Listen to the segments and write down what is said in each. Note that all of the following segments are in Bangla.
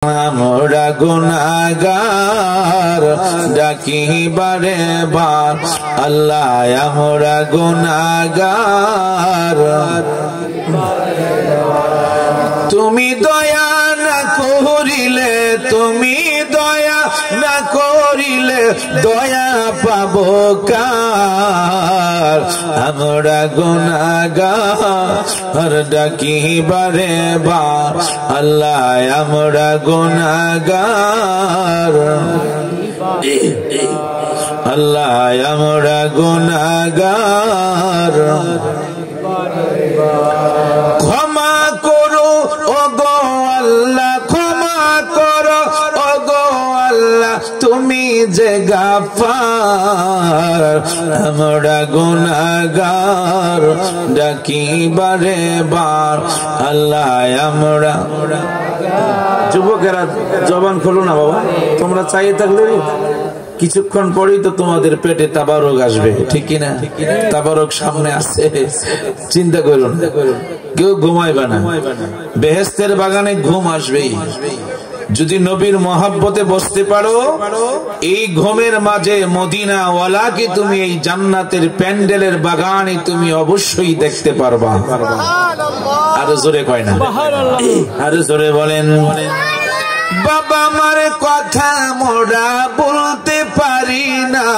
আমরা গুনাহগার ডাকি বারে বার আল্লাহ আমরা গুনাহগার তুমি দয়া না করিলে তুমি দয়া না করিলে দয়া পাবো কার আমরা গুনাহগার ডাকি বারে বার আল্লাহ আমরা গুনাহগার আল্লাহ আমরা গুনাহগার ক্ষমা করো ওগো আল্লাহ ক্ষমা করো ওগো আল্লাহ তুমি যে গাফফার আমরা গুনাহগার ডাকি বারে বার আল্লাহ আমরা যুবকেরা জবান খোলো না বাবা তোমরা চাইয়ে থাকলে কিছুক্ষণ পরেই তো তোমাদের পেটে তাবারক আসবে ঠিক কিনা তাবারক সামনে আসছে চিন্তা করো না কেউ ঘুমাইবে না বেহেশতের বাগানে ঘুম আসবেই যদি নবীর মহব্বতে বসতে পারো এই ঘুমের মাঝে মদিনা ওয়ালাকে তুমি এই জান্নাতের প্যান্ডেলের বাগানে তুমি অবশ্যই দেখতে পারবা আরো জোরে কয় না আরো জোরে বলেন বাবা মার কথা মোরা বলতে পারি না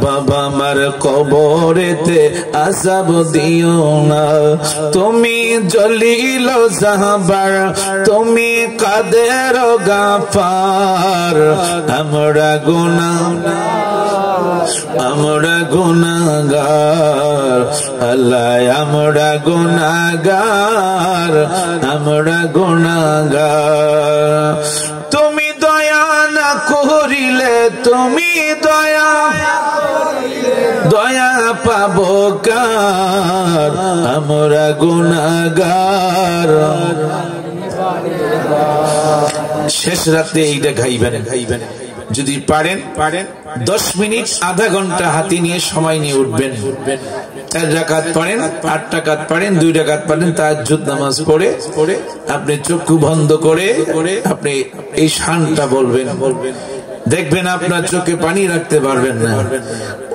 বাবা মার কবরেতে আযাব দিও না তুমি জলিল জাহবার তুমি কাদের গাফার আমরা গুনাহগার আল্লাহ আমরা গুনাহগার আমরা গুনাহগার তুমি দয়া না করিলে তুমি দয়া পাবো কার আমরা গুনাহগার শেষ রাতে এইটা গাইবেন যদি পারেন 10 মিনিট আধা ঘন্টা হাতে নিয়ে সময় নিয়ে উঠবেন 4 রাকাত পড়েন 8 রাকাত পড়েন 2 রাকাত পড়েন তাহাজ্জুদ নামাজ পড়ে আপনি চক্ষু বন্ধ করে আপনি এই শানটা বলবেন দেখবেন আপনার চোখে পানি রাখতে পারবেন না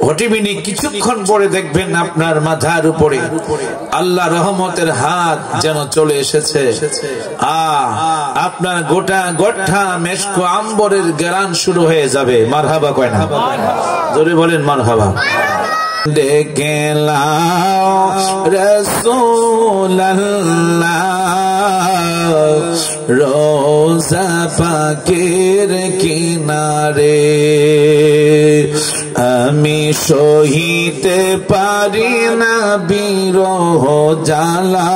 অটোমেটিক কিছুক্ষণ পরে দেখবেন আপনার মাথার উপরে আল্লাহ রহমতের হাত যেন চলে এসেছে আপনার গোটা মেশকো আম্বরের ঘ্রাণ শুরু হয়ে যাবে মারহাবা কয় না জোরে বলেন মারহাবা ডেকে লাও রাসূলুল্লাহ রোজা পাকের কিনারে আমি সহিতে পারি না বিরহ জ্বালা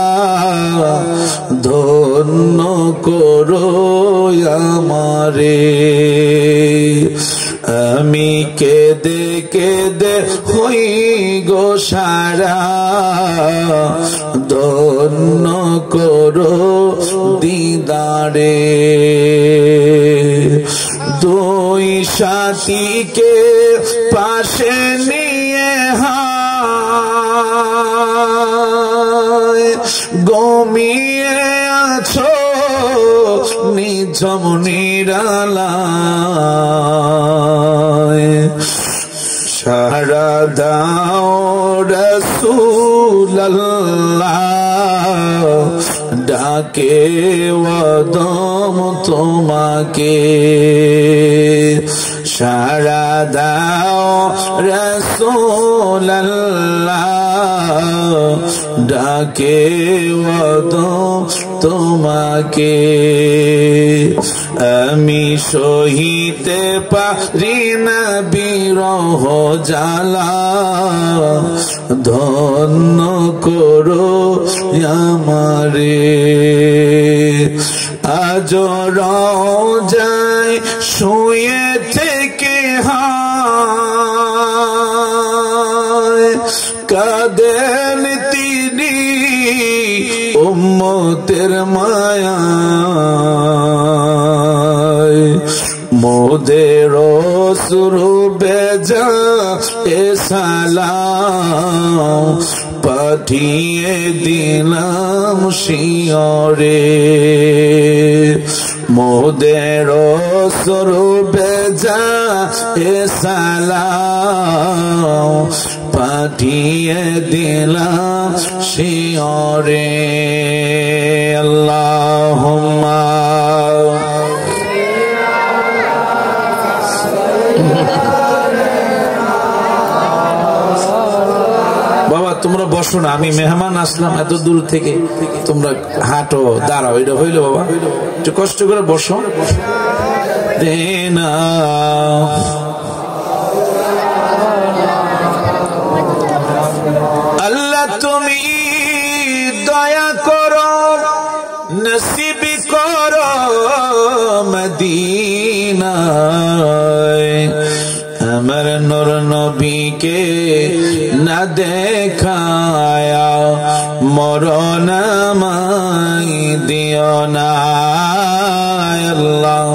ধন্য করো আমারে আমি কেঁদে কেঁদে হই গো সারা ধন্য করো দিদারে দুই সাথীকে পাশে নিয়ে ঘুমিয়ে আছো নিঝুম নিরালায় সারা দাও রাসূলুল্লাহ ডাকে ওয়াদম তোমাকে সারা দাও রাসূলুল্লাহ ডাকে ওয়াদম তোমাকে আমি সহিতে পারি না বিরহ জ্বালা ধন্য করো আমারে আজ রওজায় শুয়ে থেকে কাঁদেন তিনি উম্মতের মায়ায় মোদের সুরু বেজা এ সালাম পাঠিয়ে দিলাম শিয়রে মোদের স্বরূপে যা এ সালাম পাঠিয়ে দিলাম শিয়রে আল্লাহুম্মা বাবা তোমরা বসো না, আমি মেহমান আসলাম এত দূর থেকে, তোমরা হাঁটো দাঁড়াও, এটা হইলো বাবা, একটু কষ্ট করে বসো। দেনা আল্লাহ তুমি দয়া করো, নসিব করো মদিনায় আমার নূর নবীকে না দেখায়া মরণ আমায় দিও না আল্লাহ।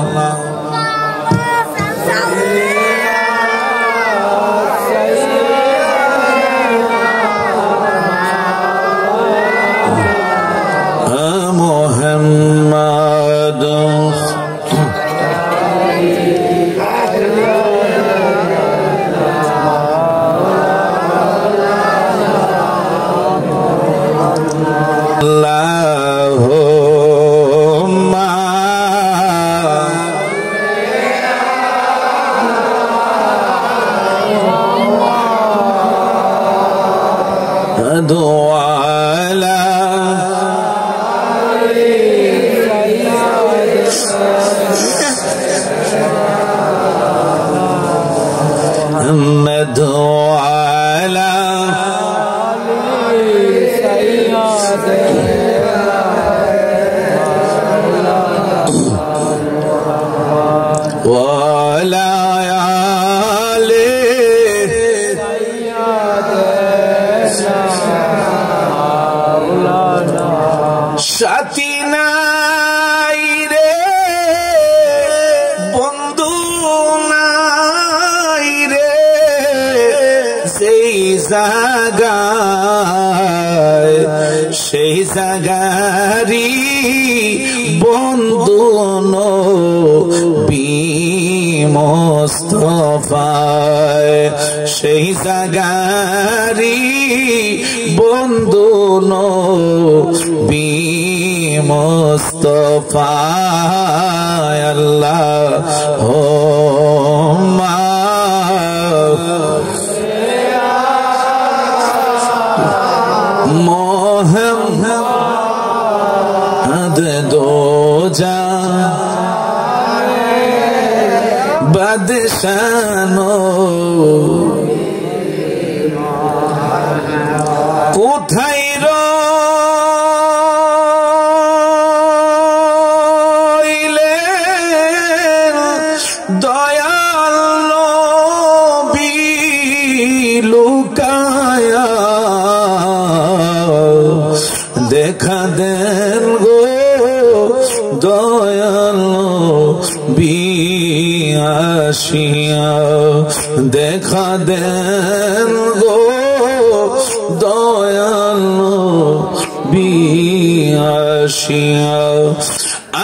মোহাম্মদ আল্লাহুম্মা আলা محمد وعلى وعلى آله সাথী নাই রে বন্ধু নাই রে সেই জাগারি বন্ধু নবী মুস্তাফায়, সেই জাগারি বন্ধু নবী মুস্তাফায় আল্লাহুম্মা মোহাম্মদ দো জান বাদশানো কোথায় রইলেন দয়াল নবী লুকায়া, দেখা দেন গো দয়াল নবী আসিয়া, দেখা দেন গো দয়াল নবী আসিয়া।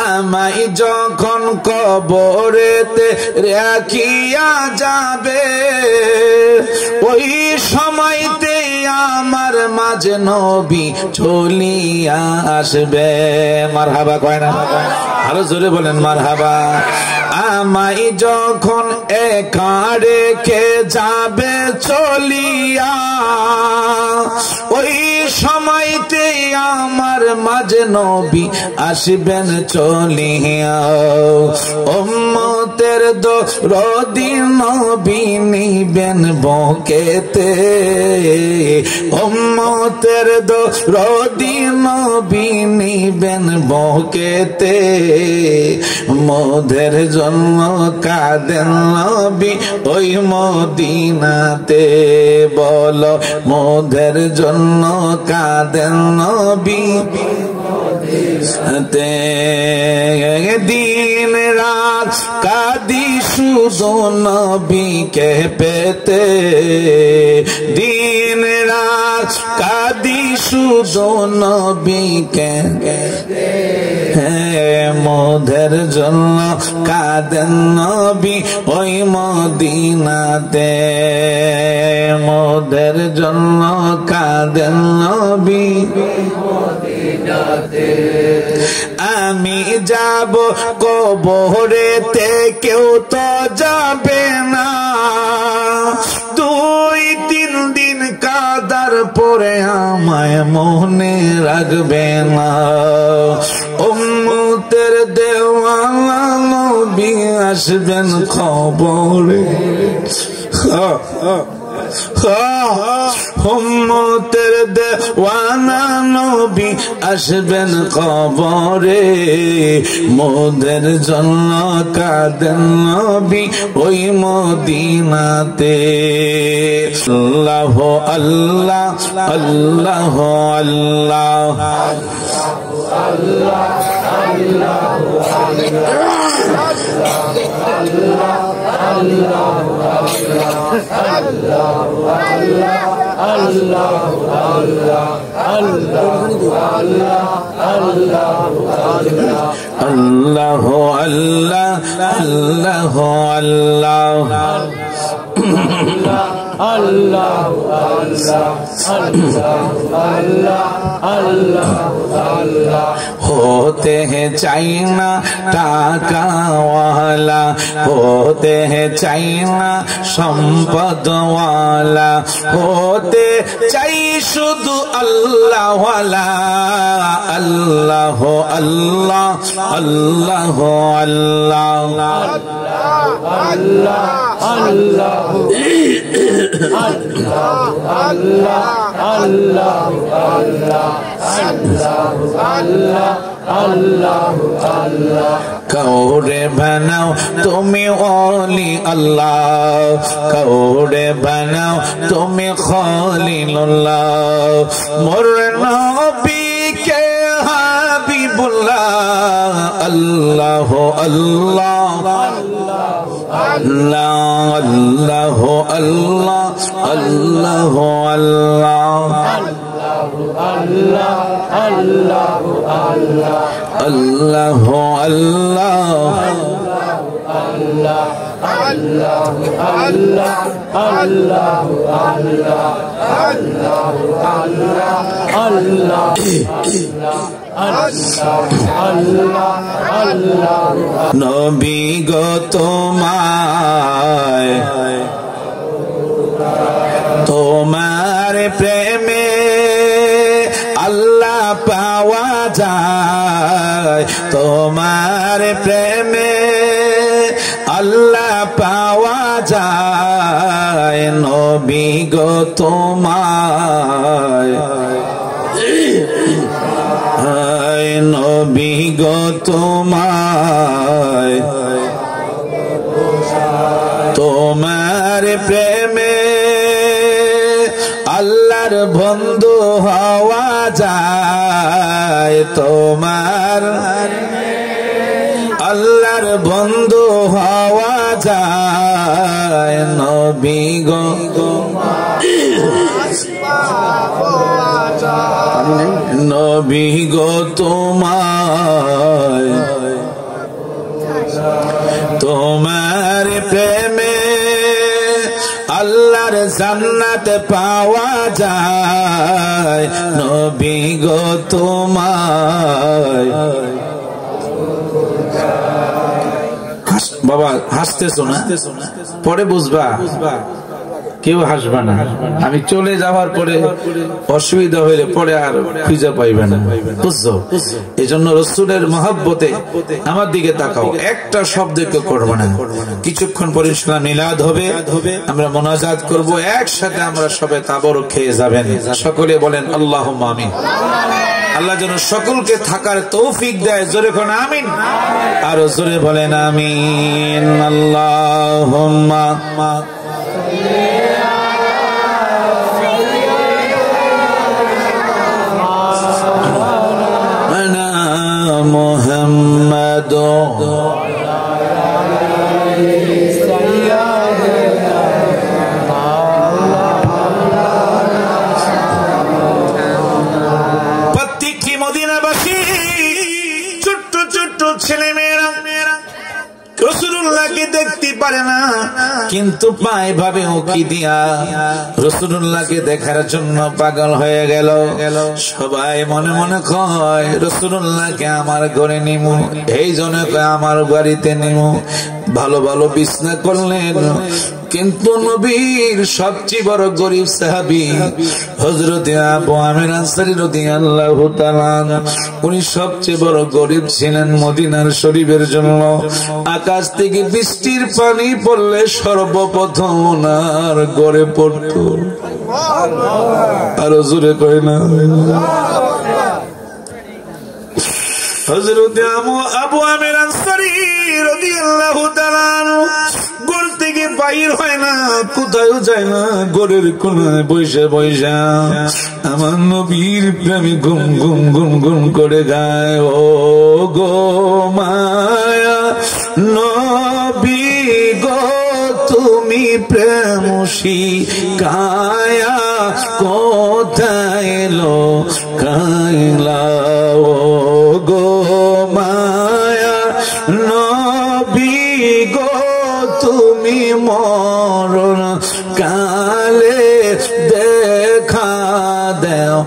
আমায় যখন কবরেতে রাখিয়া যাবে ওই সময়তে আমার মাঝে নবী চলিয়া আসবে। মারহাবা কয় না? আরো জোরে বলেন মারহাবা। আমায় যখন একা রেখে যাবে চলিয়া ওই সময়তে আমার মাঝে নবী আসবেন চলিয়া। উম্মতের দরদি নবী নিবেন বুকেতে, উম্মতের দরদি নবী নিবেন বুকেতে, মোদের জন্য কাঁদেন নবী ওই মদিনাতে। বলো মোদের জন্য কাঁদেন নবী দিন রাত কাঁদি শুধু নবীকে পেতে, দিন রাত কাঁদি শুধু নবীকে মোদের জন্য কাঁদেন নবী ওই মদিনাতে, মোদের জন্য কাঁদেন নবী মদিনাতে। আমি যাব কবরেতে কেউ তো যাবে না, 2-3 দিন কাদার পরে আমায় মনে রাখবে না। উম্মতের দেওয়ানা নবী আসবেন খবরে, উম্মতের দেওয়ানা নবী আসবেন কবরে, মোদের জন্য কাঁদেন নবী ওই মদিনাতে। আল্লাহ আল্লাহ আল্লাহ আল্লাহ আল্লাহ होते हैं चाइना टाका वाला, होते हैं चाइना संपद वाला, होते चाहिए शुद्ध अल्लाह वाला। अल्लाह अल्लाह अल्लाह कौड़े बनाओ तुम्हें ओली अल्लाह, कौड़े बनाओ तुम्हें खलीलुल्लाह, मोर नबी के हबीबुल्लाह। अल्लाह अल्लाह अल्लाह अल्लाह अल्लाह अल्लाह अल्लाह नबी गो तुम्हारे तुम्हारे प्रेमे अल्लाह पावा जाए, तुम्हारे प्रेमे अल्लाह पावा जाए। नबी गो तुम्हारे नबी गो तुम्हारे तुम्हारे प्रेमे अल्लाहर बंधु हवा जाए, तुम्हार अल्लाहर बंधु हवा जाए। नबी गो नबी गो तुम्हारे प्रेमे अल्लाहर जन्नत पावा जाए। नबी गो तुम्हारे बाबा হাসতেছো না, পরে বুঝবা কেউ হাসবে না। আমি চলে যাওয়ার পরে অসুবিধা হইলে পরে আর খুঁজে পাইবে না, বুঝছো? এই জন্য রসুলের মহব্বতে আমার দিকে তাকাও, একটা শব্দ কেউ করবো না। কিছুক্ষণ পরে ইনশাআল্লাহ মিলাদ হবে, আমরা মোনাজাত করব, একসাথে আমরা সবাই তাবরক খেয়ে যাবেন। সকলে বলেন আল্লাহুম্মা আমিন। আল্লাহ যেন সকলকে থাকার তৌফিক দেয়, জোরে কোন আমিন, আরো জোরে বলেন আমিন। আল্লাহুম্মা মুহাম্মাদ প্রত্যেকটি মদিনাবাসী ছোট্ট রাসূলুল্লাহকে দেখতে পারে না, কিন্তু পায় ভাবে উকি দিয়া রাসূলুল্লাহকে দেখার জন্য পাগল হয়ে গেল। সবাই মনে মনে কয় রাসূলুল্লাহকে আমার ঘরে নিমু, এই জন্য কয় আমার বাড়িতে নিমু। ভালো ভালো বিছনা করলেন, কিন্তু নবীর সবচেয়ে বড় গরিব সাহাবী হযরত আবু আমির আনসারী রাদিয়াল্লাহু তাআলা, উনি সবচেয়ে বড় গরিব ছিলেন। মদিনার শরীফের জন্য আকাশ থেকে বৃষ্টির পানি পড়লে সর্বপ্রথম ওনার ঘরে পড়তো। আরো জোরে কয় না। হযরত আবু আমির আনসারী রাদিয়াল্লাহু তাআলা ঘর থেকে বাইর হয় না, কোথাও যায় না, ঘরের কোনায় বসে বসে আমার নবীর প্রেমে গুম গুম গুম গুম করে গায়, ও গো মায়া নবী গো তুমি প্রেম শিখায়া কোথায় লোকাইলা, ও গো মায়া নবী গো তুমি মরণ কালে দেখা দেও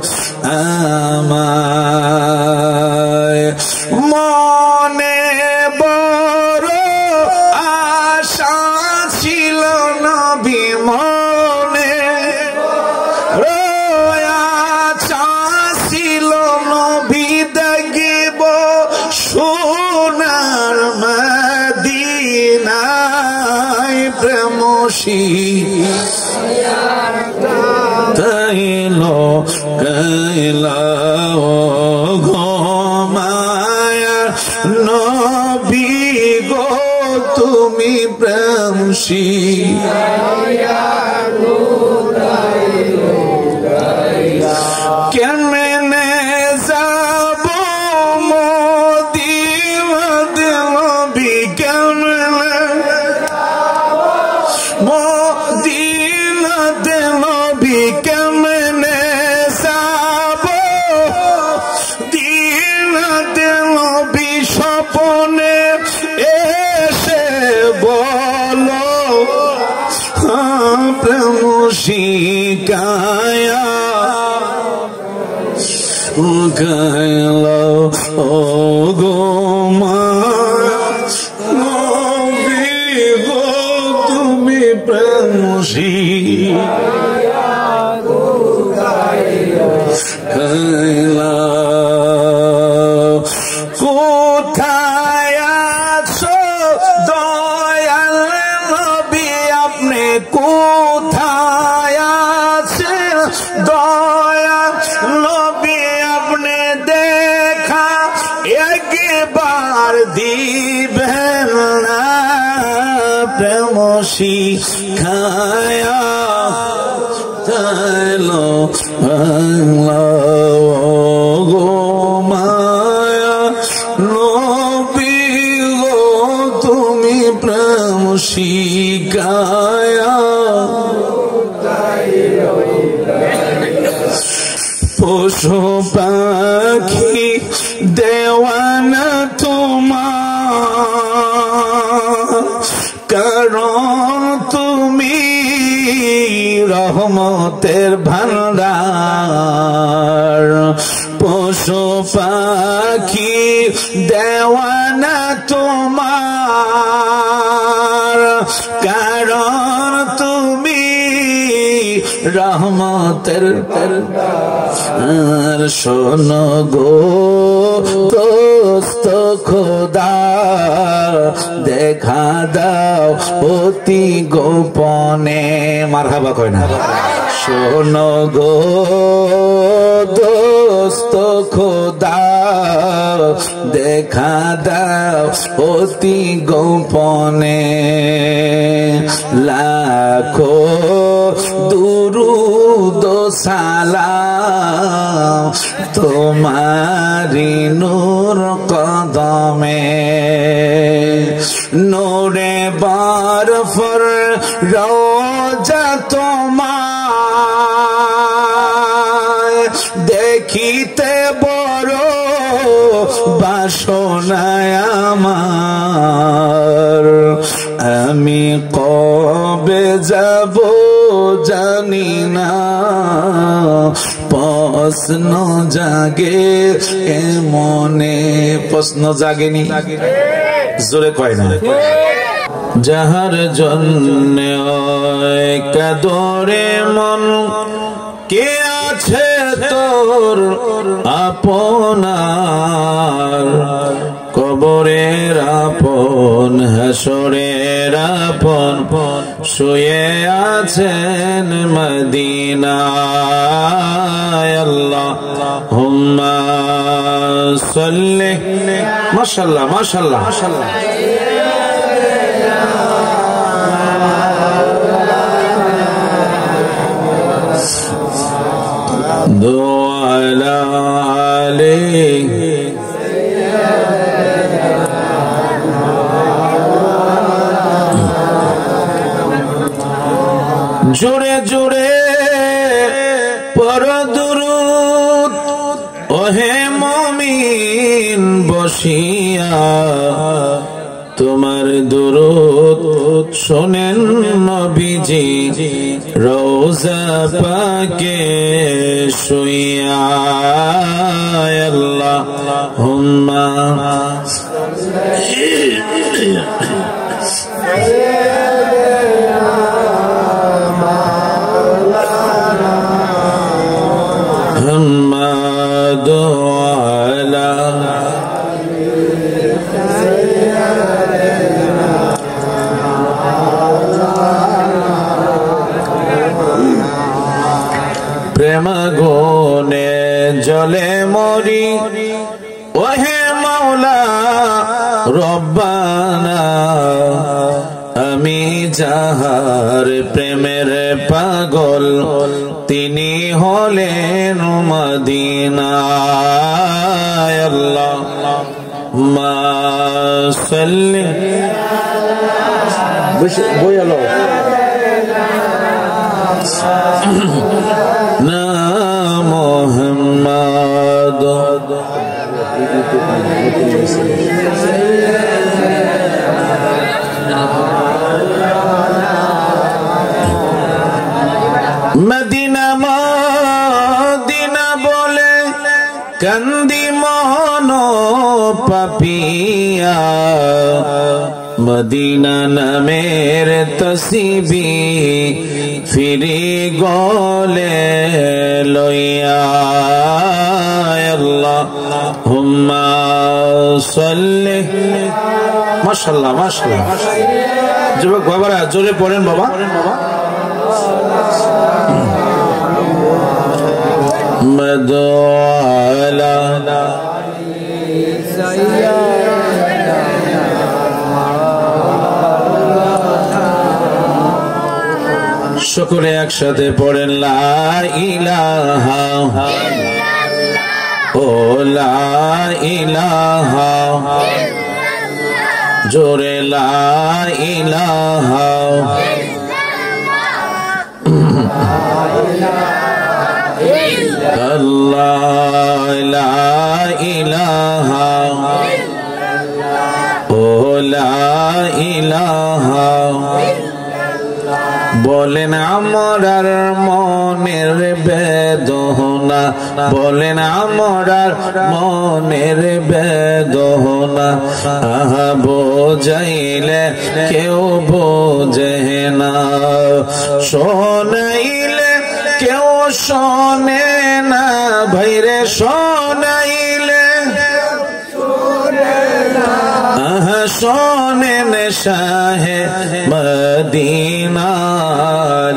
আমায়। মনে বড় আশা ছিল নবী, মনে আশা ছিল নবী দেখিব সোনার মদিনায়, প্রেম শিখাইলো গাইলা, ও গো মায়া নবী গো তুমি প্রেম শিখাইলো কেমনে যাব মদিনাতে নবী, কেমনে মদিনাতে নবী, কেমনে যাব দিনাতে নবী, স্বপ্নে এসে বলো প্রেম শিখায়া গাইলা, ও গো নবী গো তুমি প্রেম শিখাইলা। কোথায় আছো দয়াল নবী আপনি, কোথায় আছেন দয়াল নবী আপনি, দেখা একবার দিবেন না প্রেম শিখায়া তাইলো গো মায়া নবী গো তুমি প্রেম শিখায়া। পশু পাখি দেওয়ানা তোমার, কারণ তুমি রহমতের ভান্ডার। পশু পাখি দেওয়ানা তোমার, কারণ তুমি রহমতের। আর শোনো গো দোস্ত খোদা দেখা দাও অতি গোপনে, মারহাবা কয় না। শোনো গো দোস্ত খোদা দেখা দাও অতি গোপনে, লাখো দুরুদ সালাম তোমারি নূর কদমে, নূরে বরফর রোজা তোমার, দেখিতে বড় বাসনায় আমার। আমি কবে যাব জানি না, প্রশ্ন জাগে এ মনে। প্রশ্ন জাগেনি, জোরে কয় না। যাহার জন্য কাদরে মন, কে আছে তোর আপনার? কবরের আপন, হাসরের আপন, শুয়ে আছেন মদিনায়। আল্লাহুম্মা সাল্লি। মাশাআল্লাহ মাশাআল্লাহ মাশাআল্লাহ। দুআলা আলাইহি জোরে জোরে পড়ো দুরূদ ওহে মুমিন বসিয়া, তোমার দুরূদ শোনেন নবীজি রওজা পাকে শুইয়া। আল্লাহুম্মা প্রেম গুনে জলে মরি ওহে মাওলা রব্বানা, আমি যাহার প্রেমের পাগল তিনি হলেন মদিনায়। আল্লাহুম্মা সাল্লি। বইয়ালো না মুহাম্মদ মদিনা মদিনা বলে কান্দি মন পাপিয়া, মদিনা নামের তসবি ফিরি গলে লইয়া। আল্লাহুম্মা সাল্লি। মাশাআল্লাহ মাশাআল্লাহ। যুবক বাবারা জোরে পড়েন বাবা। মদআলা সকলে একসাথে পড়েন লা ইলাহা ও লা ইলাহা, জোরে লা ইলাহা আল্লাহ, লা ইলাহা ও লা ইলাহা। বলেন আমরার মনের বেদনা, বলেন আমরার মনের বেদনা, আহা বোঝাইলে কেউ বোঝে না, শোনাইলে কেউ শোনে না, ভাইরে শোনাইলে আহা শোনেন শাহে মদিনা।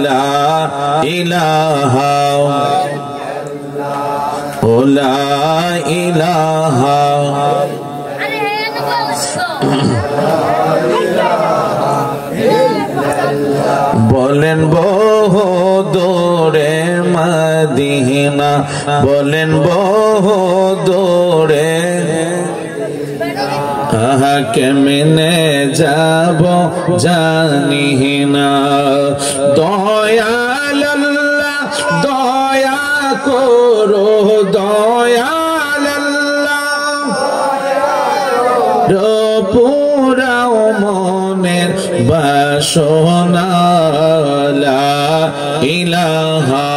লা ইলাহা ও লা ইলাহা বলেন বহু দূরে মদিনা, বলেন বহু দূরে, আহা কেমনে যাব জানি না। দয়াল আল্লাহ দয়া করো, দয়াল আল্লাহ পুরা দাও মনের বাসনা লা ইলাহা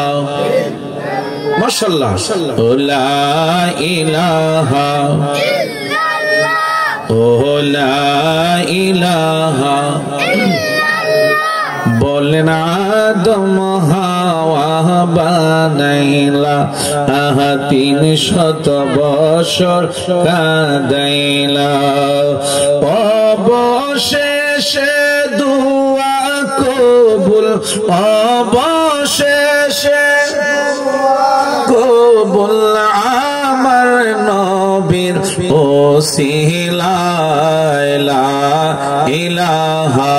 মাশাআল্লাহ লা ইলাহা ও লা ইলাহা বলেন আদম হাওয়া বানাইলা 300 বছর কাঁদাইলা অবশেষে দুয়া কবুল অবশেষে কবুল আমার নবীর ওসিলায় লা ইলাহা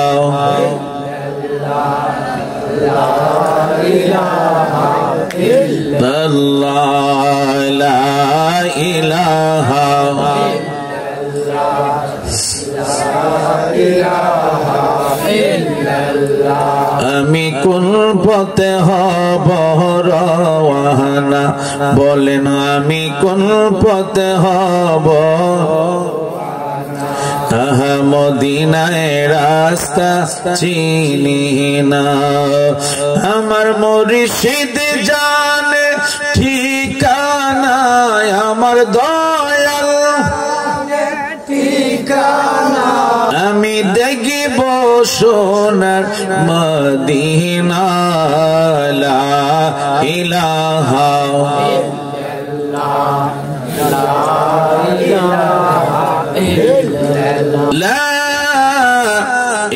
আল্লাহ লা ইলাহা আমি কোন পথে হব রওয়ানা বলেন আমি কোন পথে হব মদিনায় রাস্তা চিনি না আমার মুর্শিদ জানে ঠিকানা আমার দয়াল ঠিকানা আমি দেখিব সোনার মদিনা লা ইলাহা লা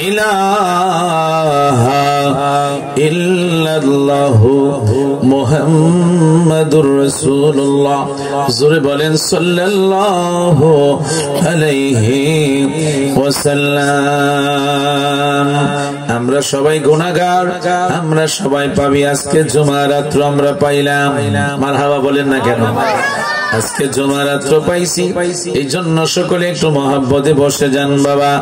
ইলাহা ইল্লাল্লাহু মুহাম্মাদুর রাসূলুল্লাহ জোরে বলেন সাল্লাল্লাহু আলাইহি ওয়াসাল্লাম। আমরা সবাই গুনাহগার, আমরা সবাই পাবি। আজকে জুমা রাত্র আমরা পাইলাম, মারহাবা বলেন না কেন? আজকে জুমা রাত্র পাইছি, এই জন্য সকলে একটু মহব্বতে বসে যান বাবা,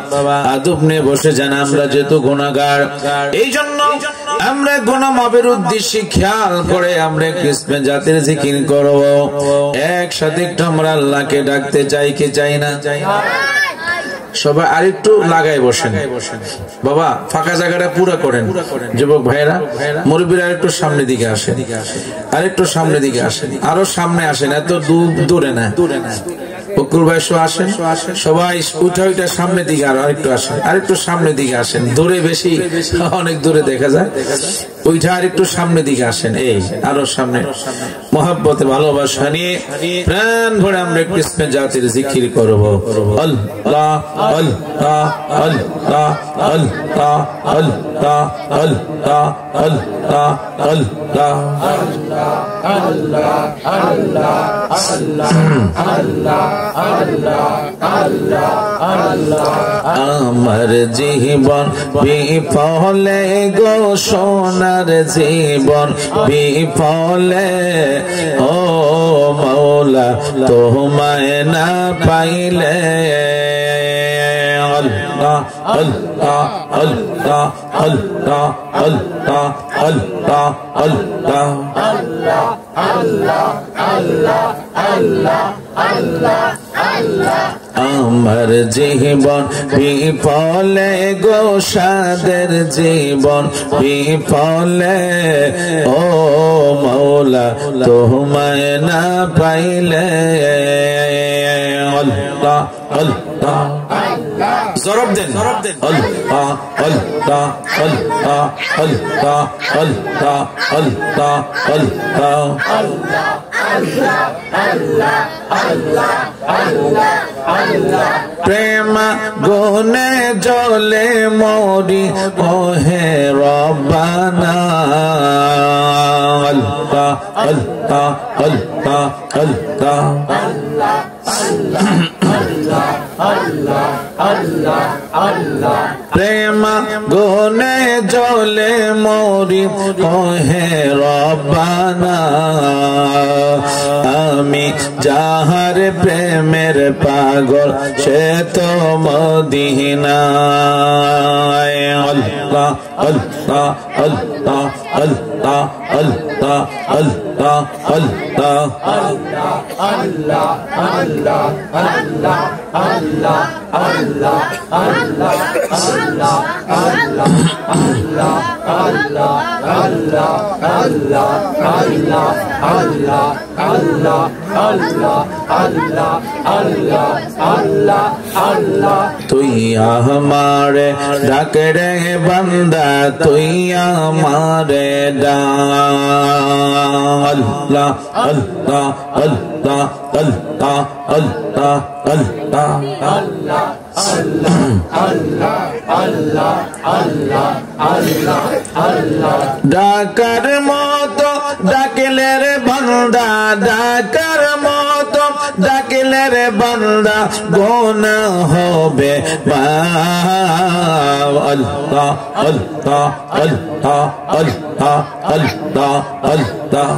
আদব নিয়ে বসে যান। আমরা যেহেতু গুনাহগার, এই জন্য আমরা গুনাহ মাপের উদ্দেশ্যে খেয়াল করে আমরা কিসমে জাতির জিকির করব। একসাথে একটু আমরা আল্লাহকে ডাকতে চাই কি চাই না? সবাই আরেকটু লাগাই বসেন বাবা, ফাঁকা জায়গাটা পুরো করেন। যুবক ভাইরা, মুরব্বীরা আরেকটু সামনে দিকে আসেন, আরেকটু সামনে দিকে আসেন, আরো সামনে আসেন, এত দূরে না। বকুল ভাই আসেন, সবাই উঠা উঠা সামনে দিকে আরেকটু আসেন, আরেকটু সামনে দিকে আসেন। দূরে বেশি, অনেক দূরে দেখা যায়। ওইটা আরেকটু সামনে দিকে আসেন, এই আরো সামনে। মহব্বতে ভালোবাসা নিয়ে প্রাণ ভরে আমরা কিসমে জাতির জিকির করব। আল্লাহ আল্লাহ আল্লাহ আল্লাহ আল্লাহ আল্লাহ আল্লাহ আল্লাহ আল্লাহ আল্লাহ আল্লাহ। আমার জীবন বিফলে গো সোনার জীবন বিফলে, ও মৌলা তোমায় না পাইলে। আল্লাহ আল্লাহ আল্লাহ আল্লাহ আল্লাহ আল্লাহ আল্লাহ আল্লাহ আল্লাহ আল্লাহ আল্লাহ আল্লাহ। আমার জীবন বিফলে গো সাদের জীবন বিফলে, ও মৌলা তোমায় না পাইলে। আল্লাহ আল্লাহ জরব দেন, আল্লাহ আল্লাহ আল্লাহ আল্লাহ আল্লাহ আল্লাহ আল্লাহ আল্লাহ। প্রেম গুনে জলে মরি ওহে রব্বানা। আল্লাহ আল্লাহ আল্লাহ আল্লাহ প্রেম গুনে জলে মরি ওহে রব্বানা। আমি যাহার প্রেমের পাগল সে তো মদিনায়। আল্লাহ আল্লাহ আল্লাহ আল্লাহ আল্লাহ अल्लाह अल्लाह तुई हमारे डाकरे बंदा तुई हमारे अल्लाह अल्लाह अल्लाह अल्लाह अल्लाह अल्लाह डाकर मतो डाकिले रे बंदा डाकर मतो डाकिले रे बंदा गोना होबे अल्लाह अल्लाह अल्लाह अल्लाह अल्लाह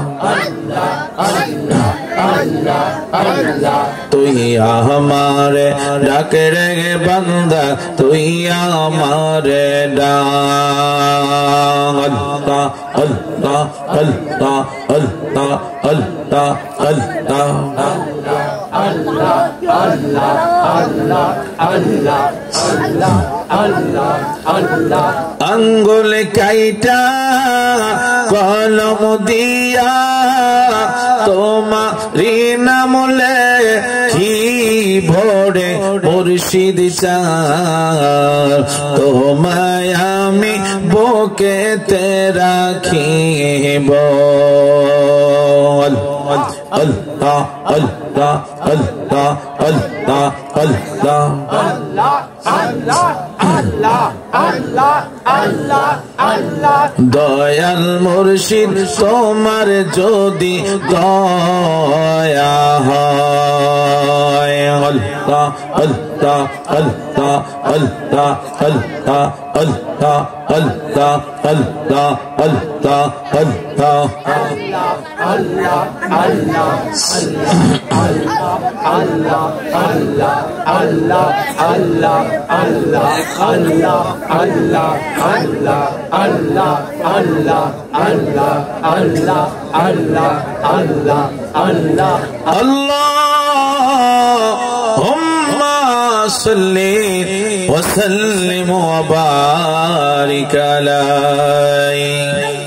अल्लाह तुई हमारे डाकरे बंदा तुई हमारे अल्लाह अल्लाह अल्लाह अल्लाह अल्लाह अल्लाह अंगुल काइटा कलम दिया तुम्हारी नाम लेखी भोरे मुर्शिद चार तुम्हाय आमी बुके तेरा राखिब अल्लाह अल्लाह अल्लाह अल्लाह अल्लाह दयाल मुर्शिद तोमार जोदी दया है अल्लाह अल्लाह अल्लाह अल्लाह अल्लाह अल्लाह अल्लाह अल्लाह अल्लाह अल्लाह अल्लाहुम्मा सल्ली व सल्लिम व बारिक अलैहि।